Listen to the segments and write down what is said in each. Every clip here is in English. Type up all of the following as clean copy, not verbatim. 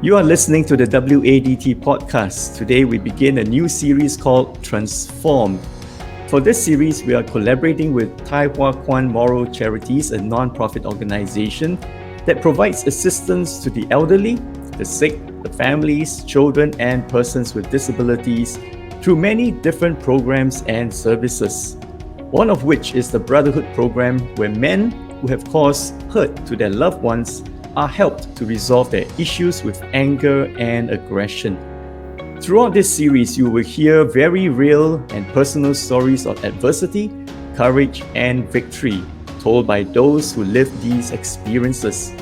You are listening to the WADT podcast. Today we begin a new series called Transformed. For this series, we are collaborating with Thye Kuan Moral Charities, a non-profit organization that provides assistance to the elderly, the sick, the families, children, and persons with disabilities through many different programs and services. One of which is the Brotherhood program, where men who have caused hurt to their loved ones are helped to resolve their issues with anger and aggression. Throughout this series, you will hear very real and personal stories of adversity, courage, and victory told by those who live these experiences.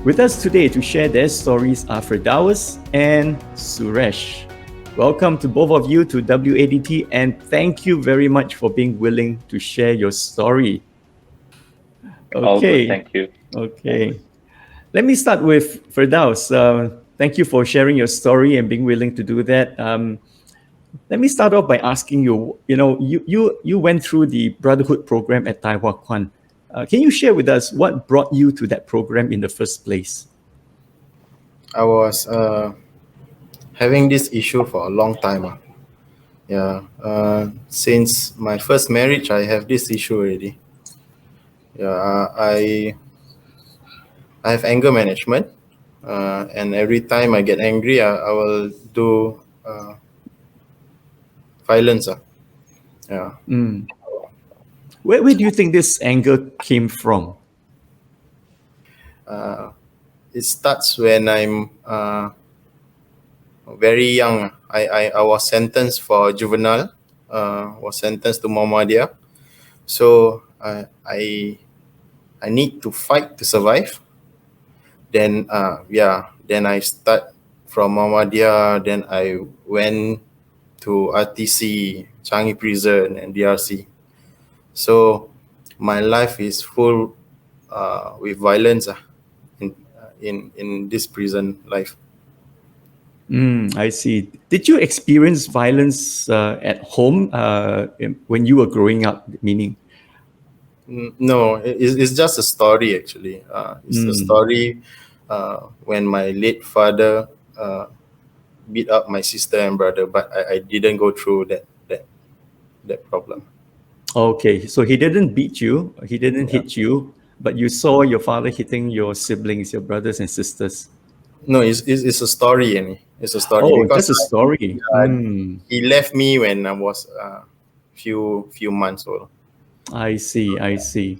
With us today to share their stories are Firdaus and Suresh. Welcome to both of you to WADT, and thank you very much for being willing to share your story. All good, thank you. Okay. Let me start with Firdaus. Thank you for sharing your story and being willing to do that. Let me start off by asking you, you went through the Brotherhood program at Thye Kuan. Can you share with us what brought you to that program in the first place? I was having this issue for a long time. Since my first marriage, I have this issue already. I have anger management, and every time I get angry, I will do violence. Where do you think this anger came from? It starts when I'm very young. I was sentenced for juvenile, was sentenced to Muhammadiyah. So I need to fight to survive. Then I start from Muhammadiyah. Then I went to RTC, Changi Prison, and DRC. So my life is full with violence in this prison life. I see. Did you experience violence at home when you were growing up? Meaning? No, it's just a story actually. It's a story when my late father beat up my sister and brother, but I didn't go through that problem. Okay, so he didn't beat you, he didn't hit you, but you saw your father hitting your siblings, your brothers and sisters. No, it's a story, Annie. It's a story. Oh, just a story. He left me when I was few months old. I see.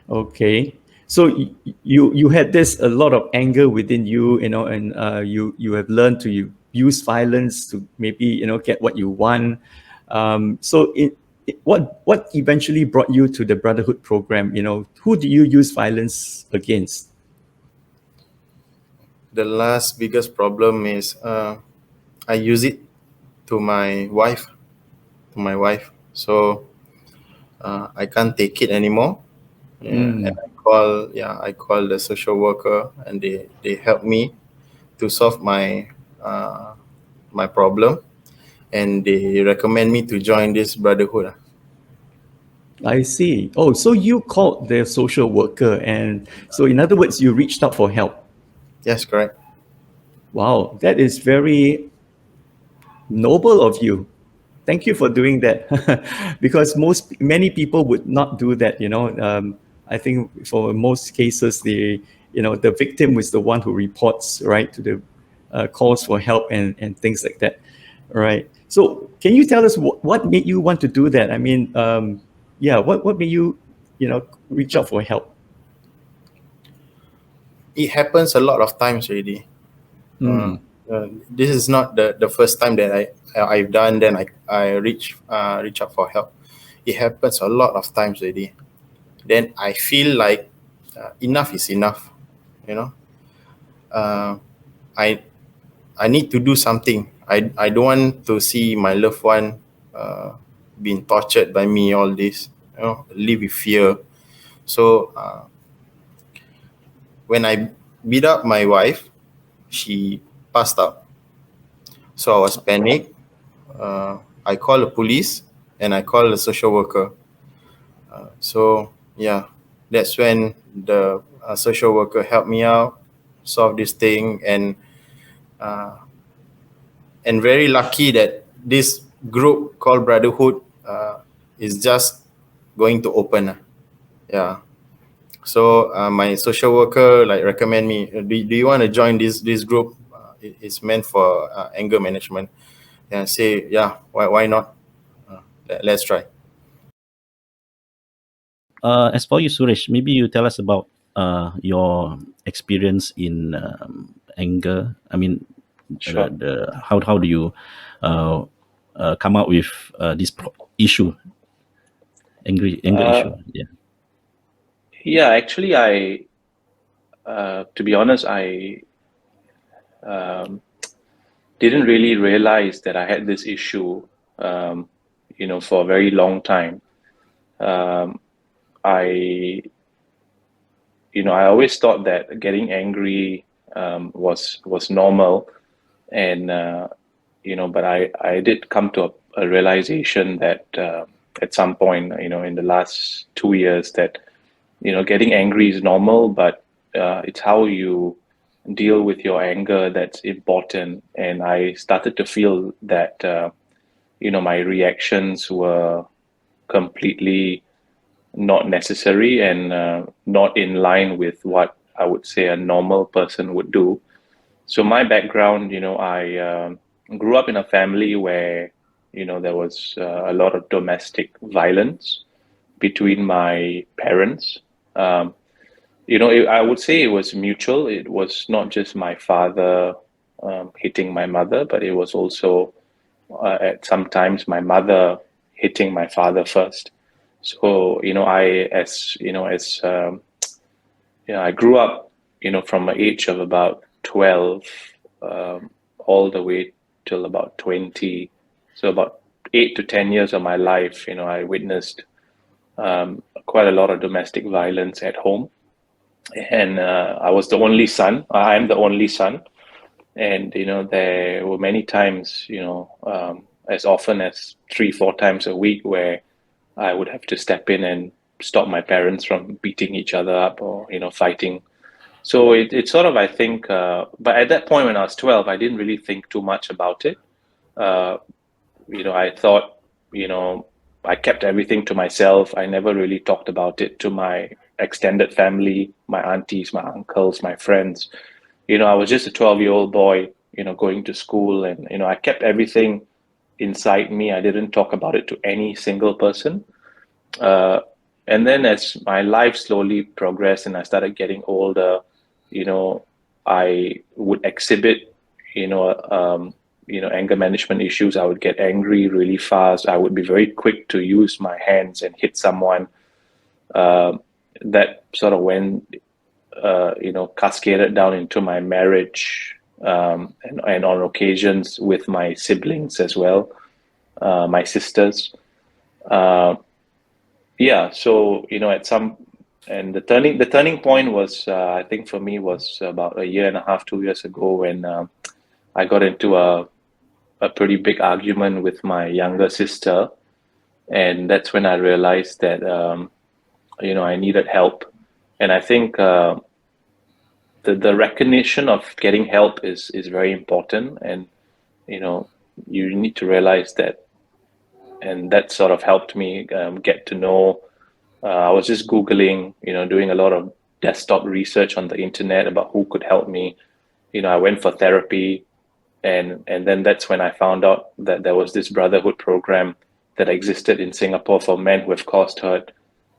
Okay, so you had this a lot of anger within you, and you have learned to use violence to maybe get what you want. So what eventually brought you to the Brotherhood program? Who do you use violence against? The last biggest problem is I use it to my wife. So I can't take it anymore. And I call the social worker, and they help me to solve my my problem, and they recommend me to join this Brotherhood. I see. Oh, so you called the social worker, and so in other words, you reached out for help. Yes, correct. Wow, that is very noble of you. Thank you for doing that, because many people would not do that. I think for most cases, the victim was the one who reports, right, to the calls for help and things like that, right? So can you tell us what made you want to do that? I mean, what made you reach out for help? It happens a lot of times already. This is not the first time that I've done. Then I reach out for help. It happens a lot of times already. Then I feel like enough is enough. I need to do something. I don't want to see my loved one being tortured by me. All this, live with fear. So when I beat up my wife, she passed out. So I was panicked. I called the police and I called the social worker. That's when the social worker helped me out, solve this thing, and and very lucky that this group called Brotherhood is just going to open. Yeah. So my social worker like recommend me, do you want to join this group? It's meant for anger management. And I say, yeah, why not? Let's try. As for you, Suresh, maybe you tell us about your experience in anger. I mean, Sure. how do you come out with this issue, anger issue? Yeah. Yeah, actually, to be honest, I didn't really realize that I had this issue, for a very long time. I always thought that getting angry was normal, and but I did come to a realization that at some point, in the last 2 years, that getting angry is normal, but it's how you deal with your anger that's important. And I started to feel that my reactions were completely not necessary and not in line with what I would say a normal person would do. So my background, I grew up in a family where there was a lot of domestic violence between my parents. I would say it was mutual. It was not just my father hitting my mother, but it was also at sometimes my mother hitting my father first. So I grew up, from an age of about 12, all the way till about 20. So about 8 to 10 years of my life, I witnessed quite a lot of domestic violence at home. And I was the only son. I am the only son. And, there were many times, as often as 3, 4 times a week where I would have to step in and stop my parents from beating each other up or, fighting. So it sort of, I think, but at that point when I was 12, I didn't really think too much about it. I thought, I kept everything to myself. I never really talked about it to my extended family, my aunties, my uncles, my friends. I was just a 12-year-old boy, going to school, and, I kept everything inside me. I didn't talk about it to any single person. And then as my life slowly progressed and I started getting older, I would exhibit, anger management issues. I would get angry really fast. I would be very quick to use my hands and hit someone. That sort of went, cascaded down into my marriage, and on occasions with my siblings as well, my sisters. Yeah, so and the turning point was, I think for me, was about a year and a half, 2 years ago, when I got into a pretty big argument with my younger sister, and that's when I realized that I needed help. And I think the recognition of getting help is very important, and you need to realize that, and that sort of helped me get to know. I was just Googling, doing a lot of desktop research on the internet about who could help me. I went for therapy, and then that's when I found out that there was this Brotherhood program that existed in Singapore for men who have caused hurt.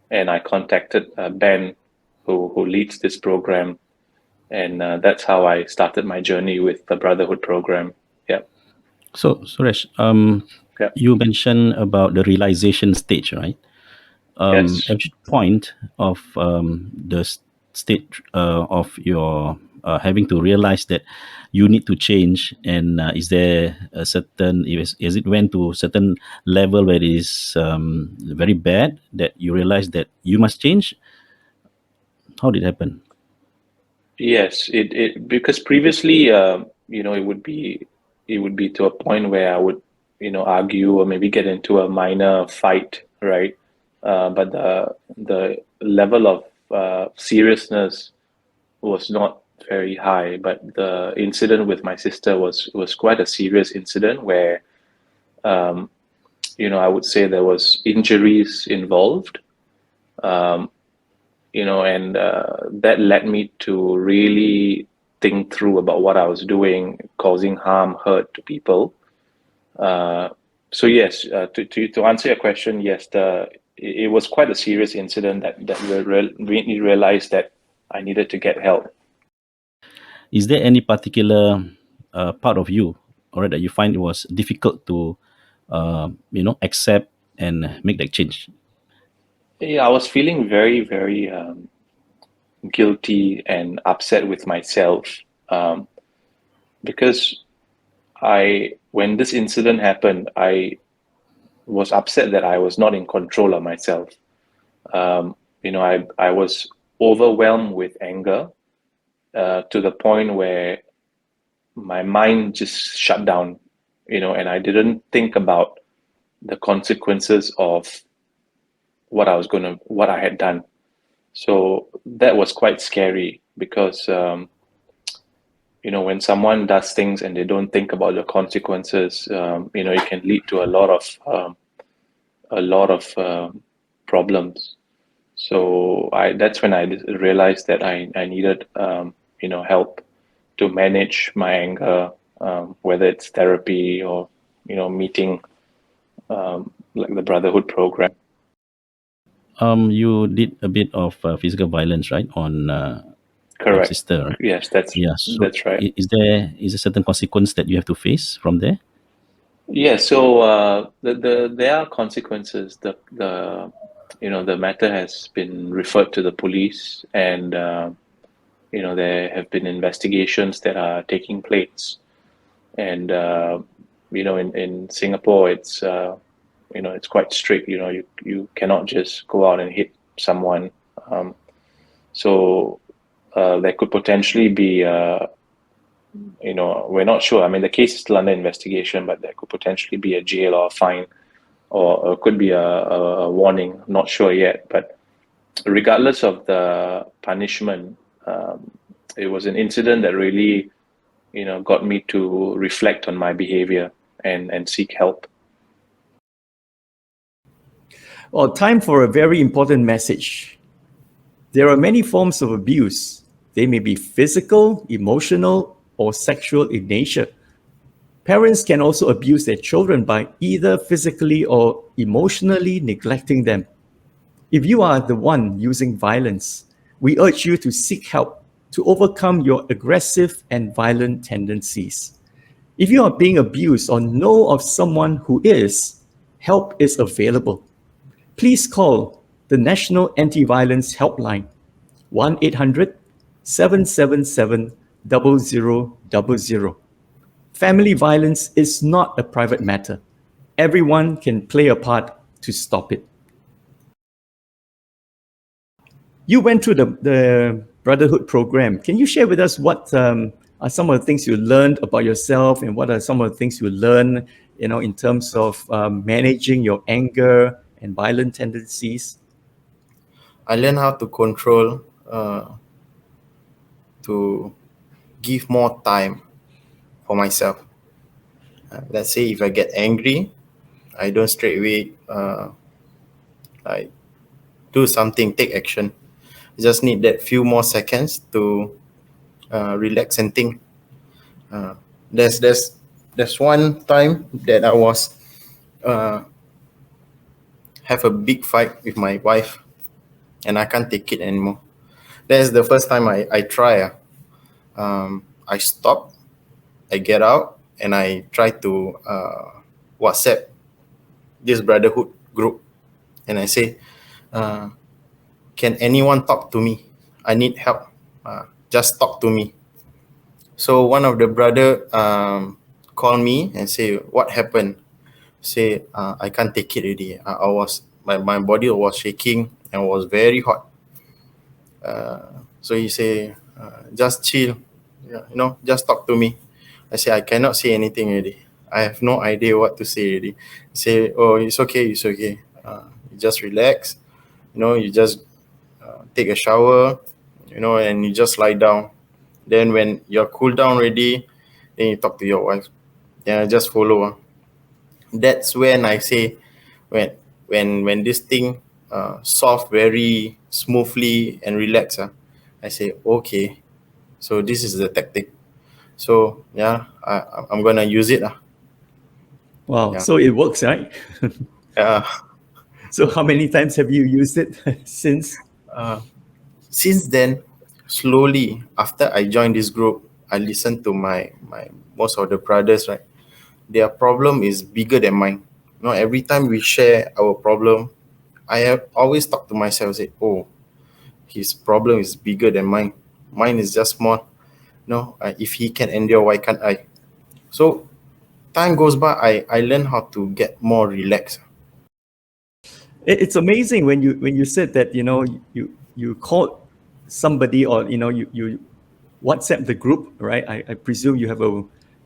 And I contacted Ben, who leads this program, and that's how I started my journey with the Brotherhood program. Yeah. So, Suresh, Yeah. you mentioned about the realization stage, right? Yes. At which point of the state of your having to realize that you need to change, and is there a certain, is it went to a certain level where it is very bad that you realize that you must change? How did it happen? Yes, it because previously, it would be to a point where I would, argue or maybe get into a minor fight, right? But the level of seriousness was not very high. But the incident with my sister was quite a serious incident where, I would say there was injuries involved, and that led me to really think through about what I was doing, causing harm, hurt to people. So yes, to answer your question, yes, it was quite a serious incident that we realized that I needed to get help. Is there any particular part of you, all right, that you find it was difficult to, accept and make that change? Yeah, I was feeling very, very guilty and upset with myself, because when this incident happened, I was upset that I was not in control of myself. I was overwhelmed with anger, to the point where my mind just shut down, and I didn't think about the consequences of what I had done. So that was quite scary because, when someone does things and they don't think about the consequences, it can lead to a lot of problems. So that's when I realized that I needed, help to manage my anger, whether it's therapy or, meeting, like the Brotherhood program. You did a bit of physical violence, right, on your Correct. sister, right? Yes, that's Yeah. So that's right. is there a certain consequence that you have to face from there? Yeah, so there are consequences. The matter has been referred to the police, and there have been investigations that are taking place. And in Singapore, it's quite strict. You cannot just go out and hit someone. So there could potentially be, we're not sure. I mean, the case is still under investigation, but there could potentially be a jail or a fine, or could be a warning. Not sure yet. But regardless of the punishment, it was an incident that really, got me to reflect on my behavior and seek help. Well, time for a very important message. There are many forms of abuse. They may be physical, emotional, or sexual in nature. Parents can also abuse their children by either physically or emotionally neglecting them. If you are the one using violence, we urge you to seek help to overcome your aggressive and violent tendencies. If you are being abused or know of someone who is, help is available. Please call the National Anti-Violence Helpline 1-800-777-0000. Family violence is not a private matter. Everyone can play a part to stop it. You went through the Brotherhood program. Can you share with us what are some of the things you learned about yourself, and what are some of the things you learned, in terms of managing your anger and violent tendencies? I learned how to control, to give more time for myself. Let's say if I get angry, I don't straight away like do something, take action. I just need that few more seconds to relax and think. There's one time that I was have a big fight with my wife, and I can't take it anymore. That's the first time I try. I stop, I get out, and I try to WhatsApp this Brotherhood group, and I say, can anyone talk to me? I need help. Just talk to me. So one of the brother called me and say, what happened? Say, I can't take it already. My body was shaking and was very hot. So he say, just chill, just talk to me. I say, I cannot say anything already. I have no idea what to say already. Say, oh, it's okay. You just relax. You just take a shower, and you just lie down. Then when you're cool down ready, then you talk to your wife. Then I just follow. That's when I say, when this thing solved very smoothly and relaxed, I say, okay, so this is the tactic. So yeah, I'm gonna use it. Wow. Yeah. So it works, right? Uh, So how many times have you used it since? since then, slowly after I joined this group, I listened to my most of the brothers, right? Their problem is bigger than mine. Every time we share our problem, I have always talked to myself, say, oh, his problem is bigger than mine. Mine is just small. If he can endure, why can't I? So time goes by, I learn how to get more relaxed. It's amazing when you said that, you called somebody, or you WhatsApp the group, right? I presume you have a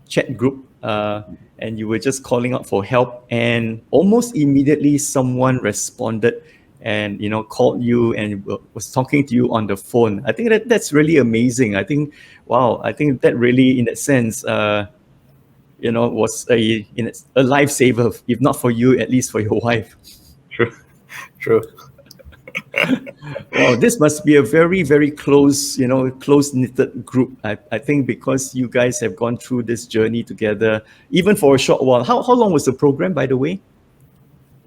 chat group, and you were just calling out for help, and almost immediately someone responded and called you and was talking to you on the phone. I think that's really amazing. I think, wow, I think that really, in that sense, was a lifesaver, if not for you, at least for your wife. True. True. Wow, this must be a very, very close, close knitted group. I think because you guys have gone through this journey together, even for a short while. How long was the program, by the way?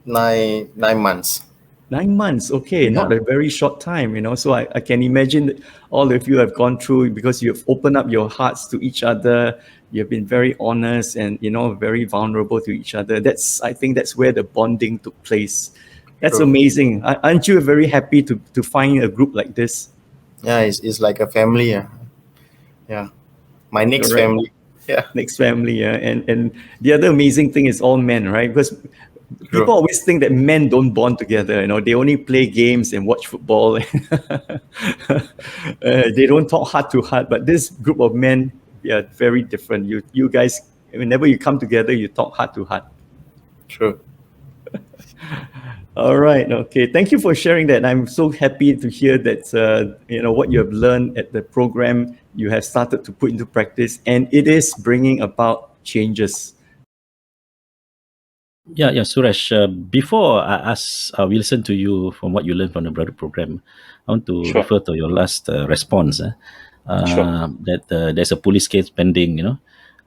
9 months. 9 months. Okay, Yeah. not a very short time, So I can imagine that all of you have gone through, because you have opened up your hearts to each other. You've been very honest and, very vulnerable to each other. I think that's where the bonding took place. That's True. amazing. Aren't you very happy to find a group like this? Yeah, it's like a family. Yeah. My next Correct. family. Yeah. Next family, yeah. And the other amazing thing is all men, right? Because True. people always think that men don't bond together. They only play games and watch football. They don't talk heart to heart. But this group of men, are very different. You guys, whenever you come together, you talk heart to heart. True. All right. Okay. Thank you for sharing that. I'm so happy to hear that what you have learned at the program, you have started to put into practice, and it is bringing about changes. Yeah, Suresh. Before I ask, we listen to you from what you learned from the Brotherhood program. I want to Sure. refer to your last response. Sure. That there's a police case pending.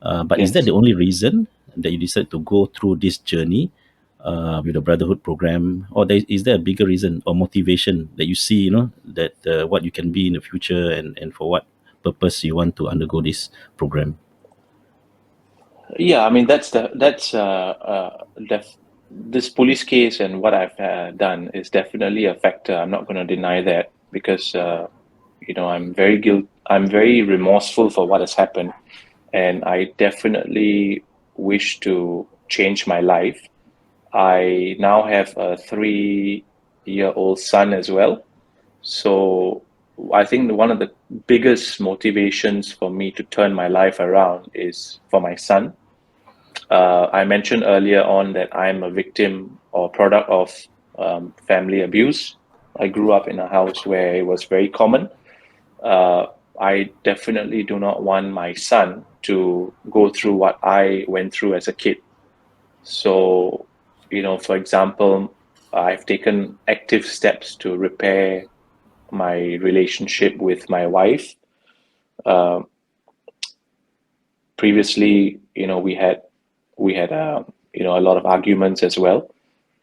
But is that Yes. the only reason that you decided to go through this journey with the Brotherhood program, or is there a bigger reason or motivation that you see? That what you can be in the future, and for what purpose you want to undergo this program. Yeah, I mean this police case and what I've done is definitely a factor. I'm not going to deny that, because I'm very remorseful for what has happened, and I definitely wish to change my life. I now have a 3-year-old son as well. So I think one of the biggest motivations for me to turn my life around is for my son. I mentioned earlier on that I'm a victim or product of family abuse. I grew up in a house where it was very common. I definitely do not want my son to go through what I went through as a kid. So, for example, I've taken active steps to repair my relationship with my wife. Uh, Previously, we had a lot of arguments as well.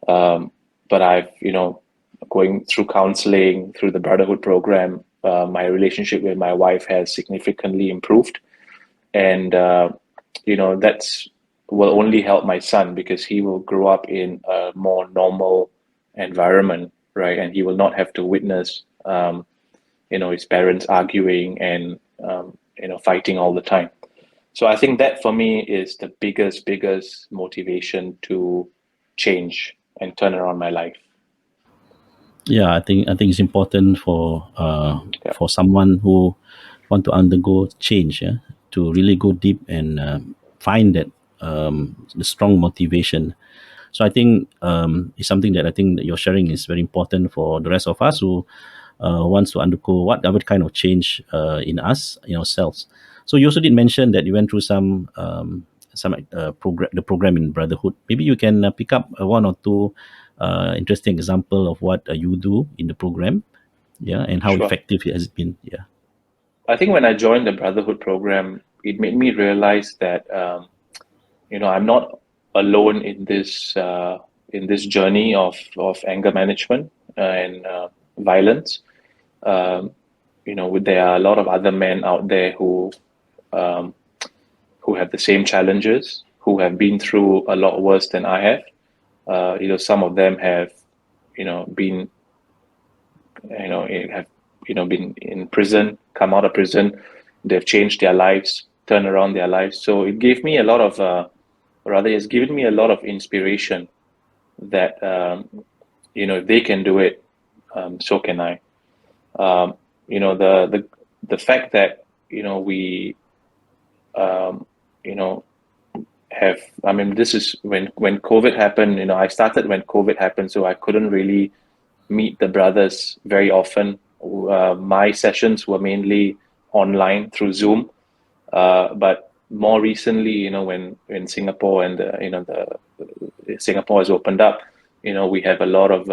But I've going through counseling through the Brotherhood program. My relationship with my wife has significantly improved, and that's will only help my son, because he will grow up in a more normal environment, right? And he will not have to witness his parents arguing and fighting all the time. So I think that for me is the biggest motivation to change and turn around my life. Yeah, I think it's important Yeah. for someone who want to undergo change, to really go deep and find that the strong motivation. So I think it's something that I think that you're sharing is very important for the rest of us who wants to undergo whatever kind of change in us, in ourselves. So you also did mention that you went through some program, the program in Brotherhood. Maybe you can pick up one or two interesting example of what you do in the program, yeah, and how Sure. effective it has been. Yeah. I think when I joined the Brotherhood program, it made me realize that I'm not alone in this journey of anger management and violence. Um, there are a lot of other men out there um, who have the same challenges, who have been through a lot worse than I have. Some of them have, been, have, been in prison, come out of prison, they've changed their lives, turned around their lives. So it gave me a lot of, rather, it's given me a lot of inspiration that, if they can do it, so can I. The fact that, we, you know, have, I mean, this is when COVID happened, I started when COVID happened, so I couldn't really meet the brothers very often. My sessions were mainly online through Zoom, but more recently, when Singapore and Singapore has opened up, we have a lot of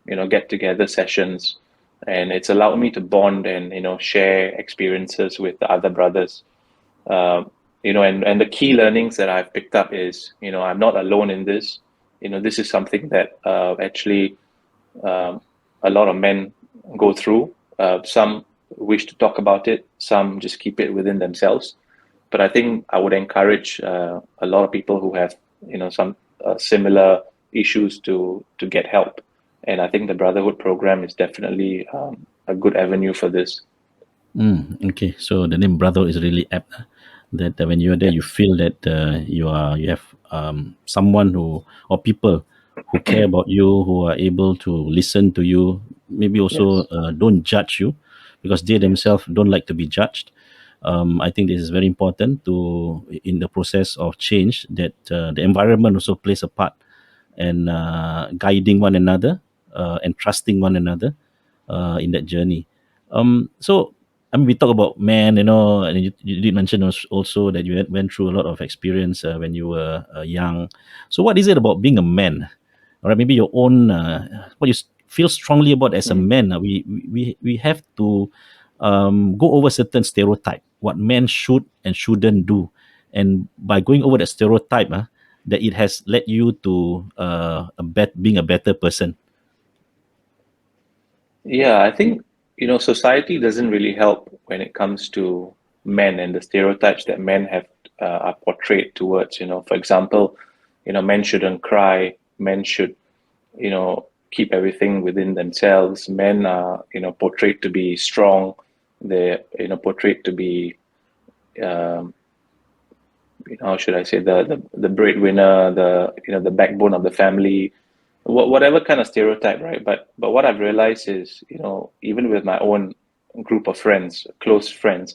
get-together sessions, and it's allowed me to bond and share experiences with the other brothers. And the key learnings that I've picked up is, I'm not alone in this. This is something that actually a lot of men go through. Some wish to talk about it, some just keep it within themselves. But I think I would encourage a lot of people who have, some similar issues to get help. And I think the Brotherhood program is definitely a good avenue for this. Okay, so the name Brother is really apt. That when you're there, you feel that you have someone or people who care about you, who are able to listen to you. Maybe also Yes. don't judge you, because they Yes. themselves don't like to be judged. I think this is very important to in the process of change, that the environment also plays a part, and guiding one another and trusting one another in that journey. So I mean, we talk about men, and you did mention also that you went through a lot of experience when you were young. So what is it about being a man? All right, maybe your own what you feel strongly about as a Mm. man. We have to go over certain stereotype, what men should and shouldn't do, and by going over that stereotype, that it has led you to being a better person. Yeah, I think, society doesn't really help when it comes to men and the stereotypes that men have are portrayed towards, for example, men shouldn't cry, men should, keep everything within themselves. Men are, portrayed to be strong. They're, portrayed to be, um, how should I say, the breadwinner, the backbone of the family, whatever kind of stereotype, right? But what I've realized is, even with my own group of friends, close friends,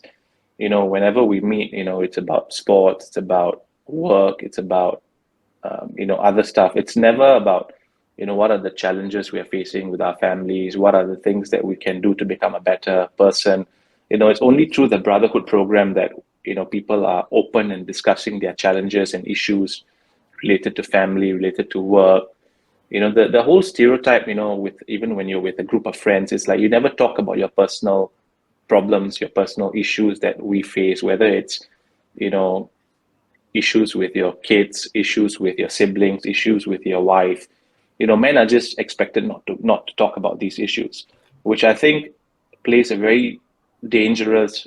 whenever we meet, it's about sports, it's about work, it's about other stuff. It's never about, what are the challenges we are facing with our families, what are the things that we can do to become a better person. It's only through the Brotherhood program that, people are open and discussing their challenges and issues related to family, related to work. The whole stereotype, with even when you're with a group of friends, it's like you never talk about your personal problems, your personal issues that we face, whether it's, you know, issues with your kids, issues with your siblings, issues with your wife. Men are just expected not to talk about these issues, which I think plays a very dangerous,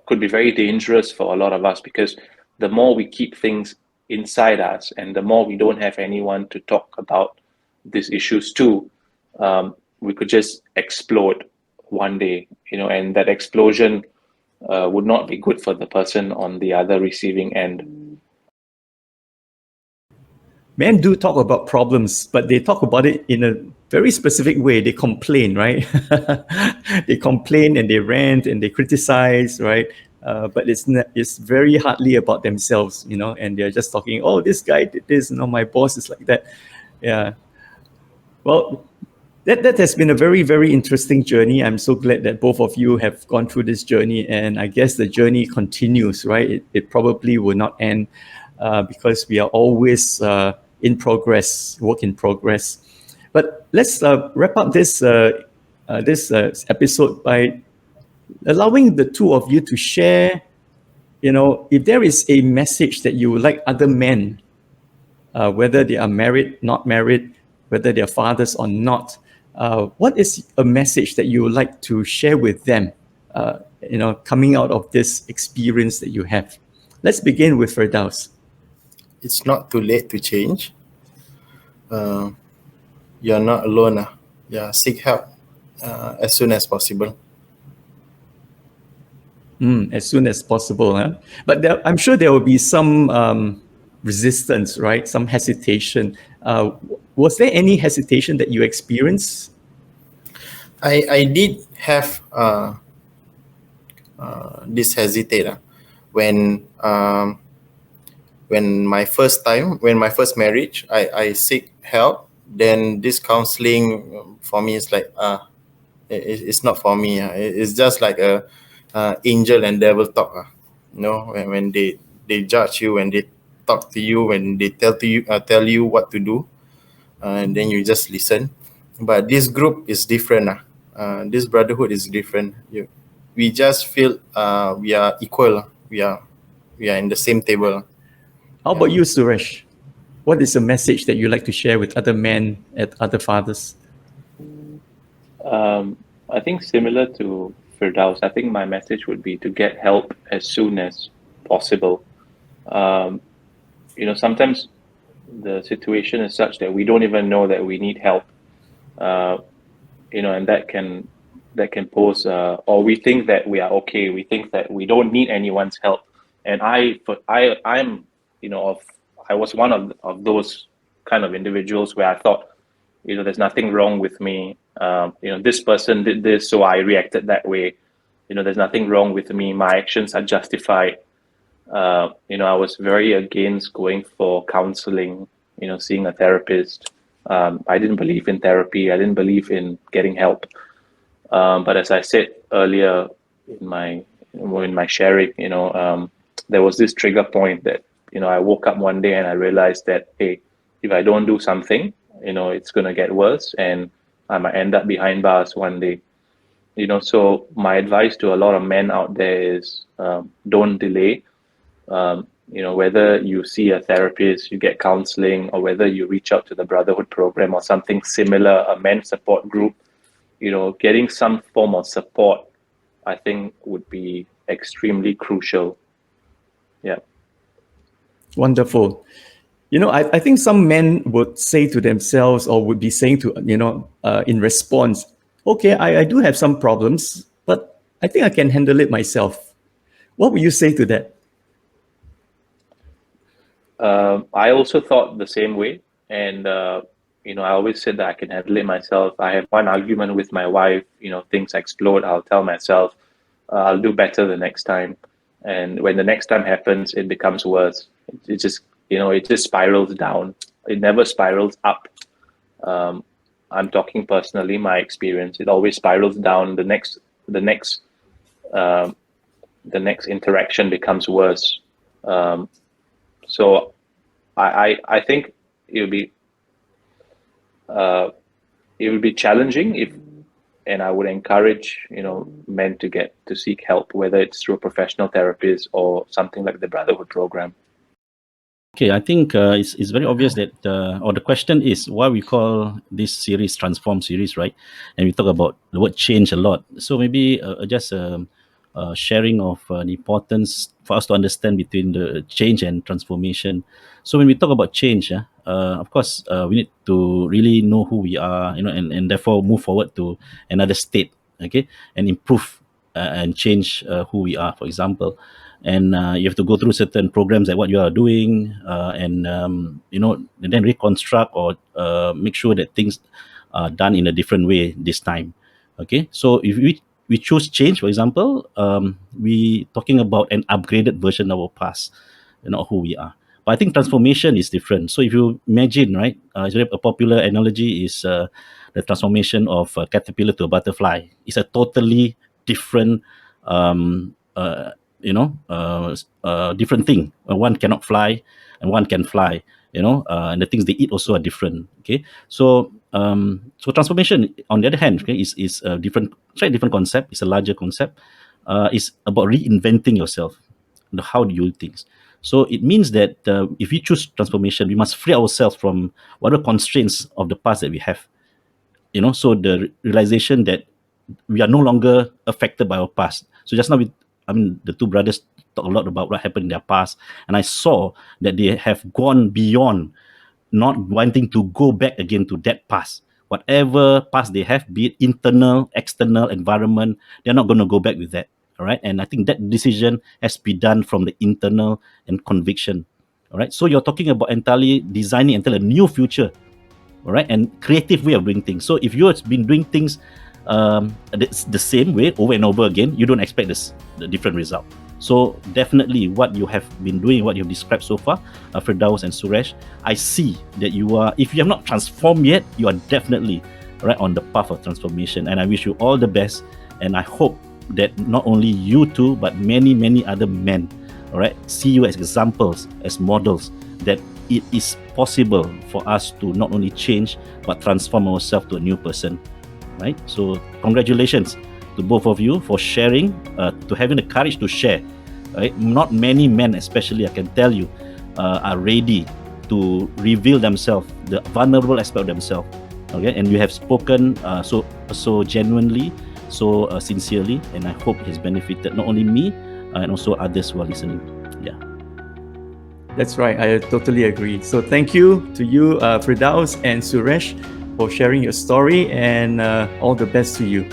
could be very dangerous for a lot of us, because the more we keep things inside us and the more we don't have anyone to talk about these issues to, we could just explode one day, and that explosion would not be good for the person on the other receiving end. Men do talk about problems, but they talk about it in a very specific way. They complain, right? They complain and they rant and they criticize, right? But it's very hardly about themselves, and they're just talking, oh, this guy did this, my boss is like that. Yeah. Well, That has been a very, very interesting journey. I'm so glad that both of you have gone through this journey, and I guess the journey continues, right? It probably will not end because we are always in progress, work in progress. But let's wrap up this episode by allowing the two of you to share, if there is a message that you would like other men, whether they are married, not married, whether they are fathers or not, what is a message that you would like to share with them, coming out of this experience that you have? Let's begin with Firdaus. It's not too late to change. You're not alone. Yeah, seek help as soon as possible. As soon as possible, huh? But I'm sure there will be some resistance, right? Some hesitation. Was there any hesitation that you experienced? I did have this hesitate when my first marriage, I seek help. Then this counseling for me is like it's not for me. It's just like a angel and devil talk. When they judge you, when they talk to you, when they tell you what to do, and then you just listen. But this group is different. This brotherhood is different. We just feel we are equal. We are in the same table. How about you, Suresh? What is a message that you like to share with other men and other fathers? I think similar to Firdaus, I think my message would be to get help as soon as possible. Sometimes the situation is such that we don't even know that we need help, and that can pose, or we think that we are okay. We think that we don't need anyone's help. And I was one of those kind of individuals where I thought, there's nothing wrong with me. This person did this, so I reacted that way. There's nothing wrong with me. My actions are justified. I was very against going for counseling, seeing a therapist. I didn't believe in therapy. I didn't believe in getting help. But as I said earlier in my sharing, there was this trigger point that, I woke up one day and I realized that, hey, if I don't do something, it's going to get worse and I might end up behind bars one day. So my advice to a lot of men out there is don't delay. Whether you see a therapist, you get counseling, or whether you reach out to the Brotherhood program or something similar, a men's support group, getting some form of support, I think would be extremely crucial. Yeah. Wonderful. I think some men would say to themselves, or would be saying to, in response, okay, I do have some problems, but I think I can handle it myself. What would you say to that? I also thought the same way. And, I always said that I can handle it myself. I have one argument with my wife, things explode. I'll tell myself, I'll do better the next time. And when the next time happens, it becomes worse. It just spirals down. It never spirals up. I'm talking personally, my experience. It always spirals down. The next interaction becomes worse. So I think it would be challenging and I would encourage men to seek help, whether it's through a professional therapist or something like the Brotherhood program. Okay, I think it's very obvious that, or the question is why we call this series Transform series, right? And we talk about the word change a lot. So maybe just sharing of the importance for us to understand between the change and transformation. So when we talk about change, of course, we need to really know who we are, and therefore move forward to another state, okay, and improve and change who we are, for example. And you have to go through certain programs like what you are doing, and and then reconstruct or make sure that things are done in a different way this time. Okay, so if we choose change, for example, we talking about an upgraded version of our past, who we are. But I think transformation is different. So if you imagine, right, a popular analogy is the transformation of a caterpillar to a butterfly. It's a totally different, different thing. One cannot fly, and one can fly. And the things they eat also are different. Okay, so transformation, on the other hand, okay, is a slightly different concept. It's a larger concept. It's about reinventing yourself. How do you do things? So it means that if we choose transformation, we must free ourselves from whatever constraints of the past that we have. So the realization that we are no longer affected by our past. So just now, the two brothers talk a lot about what happened in their past, and I saw that they have gone beyond not wanting to go back again to that past. Whatever past they have, be it internal, external, environment, they're not going to go back with that. All right. And I think that decision has to be done from the internal and conviction. All right. So you're talking about entirely designing a new future. All right. And creative way of doing things. So if you've been doing things the same way over and over again, you don't expect the different result. So definitely what you have been doing, what you've described so far, Firdaus and Suresh, I see that you are, if you have not transformed yet, you are definitely right on the path of transformation. And I wish you all the best. And I hope that not only you two, but many, many other men, all right, see you as examples, as models, that it is possible for us to not only change, but transform ourselves to a new person, right? So congratulations to both of you for sharing, to having the courage to share. Right? Not many men, especially, I can tell you, are ready to reveal themselves, the vulnerable aspect of themselves. Okay, and you have spoken so genuinely, so sincerely, and I hope it has benefited not only me and also others who are listening. Yeah. That's right. I totally agree. So thank you to you, Firdaus and Suresh, for sharing your story, and all the best to you.